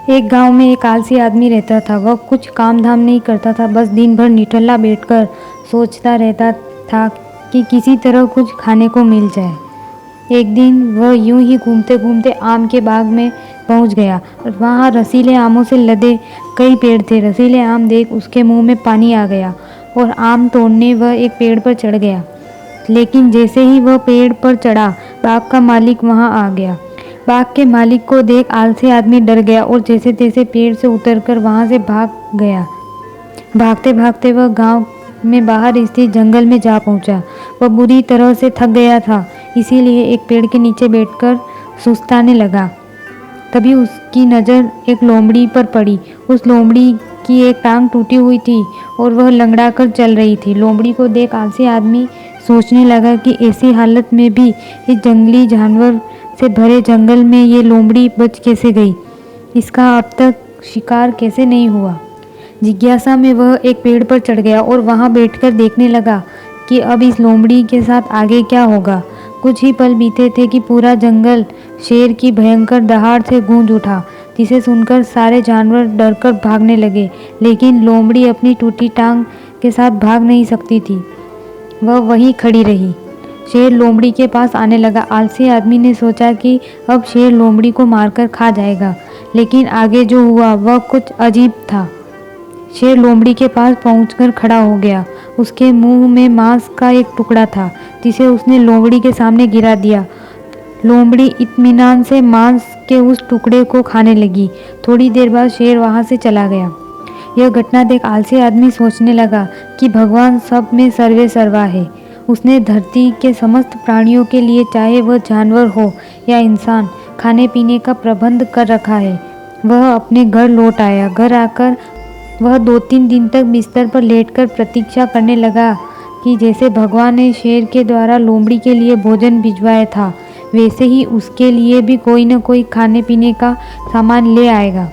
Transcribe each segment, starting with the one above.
एक गांव में एक आलसी आदमी रहता था। वह कुछ काम धाम नहीं करता था, बस दिन भर निठल्ला बैठकर सोचता रहता था कि किसी तरह कुछ खाने को मिल जाए। एक दिन वह यूं ही घूमते घूमते आम के बाग में पहुंच गया। वहां रसीले आमों से लदे कई पेड़ थे। रसीले आम देख उसके मुंह में पानी आ गया और आम तोड़ने वह एक पेड़ पर चढ़ गया। लेकिन जैसे ही वह पेड़ पर चढ़ा, बाग का मालिक वहां आ गया। बाग के मालिक को देख आलसी आदमी डर गया और जैसे तैसे पेड़ से उतरकर वहां से भाग गया। भागते भागते वह गांव में बाहर स्थित जंगल में जा पहुंचा। वह बुरी तरह से थक गया था, इसीलिए एक पेड़ के नीचे बैठकर सुस्ताने लगा। तभी उसकी नज़र एक लोमड़ी पर पड़ी। उस लोमड़ी की एक टांग टूटी हुई थी और वह लंगड़ा कर चल रही थी। लोमड़ी को देख आलसी आदमी सोचने लगा कि ऐसी हालत में भी इस जंगली जानवर से भरे जंगल में ये लोमड़ी बच कैसे गई, इसका अब तक शिकार कैसे नहीं हुआ। जिज्ञासा में वह एक पेड़ पर चढ़ गया और वहां बैठकर देखने लगा कि अब इस लोमड़ी के साथ आगे क्या होगा। कुछ ही पल बीते थे कि पूरा जंगल शेर की भयंकर दहाड़ से गूंज उठा, जिसे सुनकर सारे जानवर डरकर भागने लगे। लेकिन लोमड़ी अपनी टूटी टांग के साथ भाग नहीं सकती थी, वह वहीं खड़ी रही। शेर लोमड़ी के पास आने लगा। आलसी आदमी ने सोचा कि अब शेर लोमड़ी को मारकर खा जाएगा, लेकिन आगे जो हुआ वह कुछ अजीब था। शेर लोमड़ी के पास पहुंचकर खड़ा हो गया। उसके मुंह में मांस का एक टुकड़ा था, जिसे उसने लोमड़ी के सामने गिरा दिया। लोमड़ी इत्मीनान से मांस के उस टुकड़े को खाने लगी। थोड़ी देर बाद शेर वहां से चला गया। यह घटना देख आलसी आदमी सोचने लगा कि भगवान सब में सर्वे सर्वा है। उसने धरती के समस्त प्राणियों के लिए, चाहे वह जानवर हो या इंसान, खाने पीने का प्रबंध कर रखा है। वह अपने घर लौट आया। घर आकर वह 2-3 दिन तक बिस्तर पर लेटकर प्रतीक्षा करने लगा कि जैसे भगवान ने शेर के द्वारा लोमड़ी के लिए भोजन भिजवाया था, वैसे ही उसके लिए भी कोई न कोई खाने पीने का सामान ले आएगा।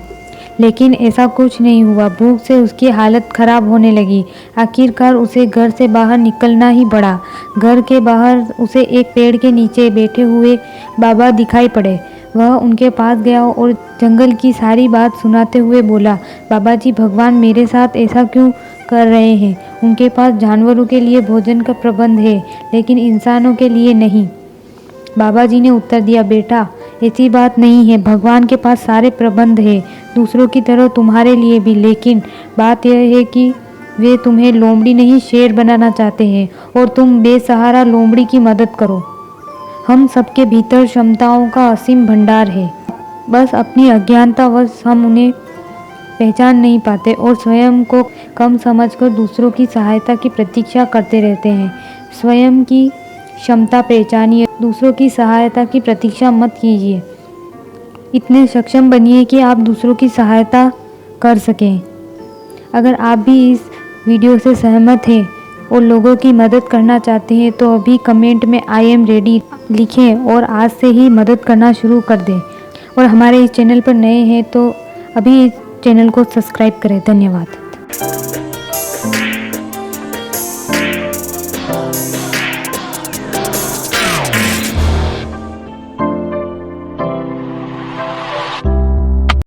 लेकिन ऐसा कुछ नहीं हुआ। भूख से उसकी हालत खराब होने लगी। आखिरकार उसे घर से बाहर निकलना ही पड़ा। घर के बाहर उसे एक पेड़ के नीचे बैठे हुए बाबा दिखाई पड़े। वह उनके पास गया और जंगल की सारी बात सुनाते हुए बोला, बाबा जी, भगवान मेरे साथ ऐसा क्यों कर रहे हैं? उनके पास जानवरों के लिए भोजन का प्रबंध है, लेकिन इंसानों के लिए नहीं। बाबा जी ने उत्तर दिया, बेटा, ऐसी बात नहीं है। भगवान के पास सारे प्रबंध है, दूसरों की तरह तुम्हारे लिए भी। लेकिन बात यह है कि वे तुम्हें लोमड़ी नहीं शेर बनाना चाहते हैं और तुम बेसहारा लोमड़ी की मदद करो। हम सबके भीतर क्षमताओं का असीम भंडार है, बस अपनी अज्ञानतावश हम उन्हें पहचान नहीं पाते और स्वयं को कम समझकर दूसरों की सहायता की प्रतीक्षा करते रहते हैं। स्वयं की क्षमता पहचानिए, दूसरों की सहायता की प्रतीक्षा मत कीजिए। इतने सक्षम बनिए कि आप दूसरों की सहायता कर सकें। अगर आप भी इस वीडियो से सहमत हैं और लोगों की मदद करना चाहते हैं तो अभी कमेंट में आई एम रेडी लिखें और आज से ही मदद करना शुरू कर दें। और हमारे इस चैनल पर नए हैं तो अभी इस चैनल को सब्सक्राइब करें। धन्यवाद।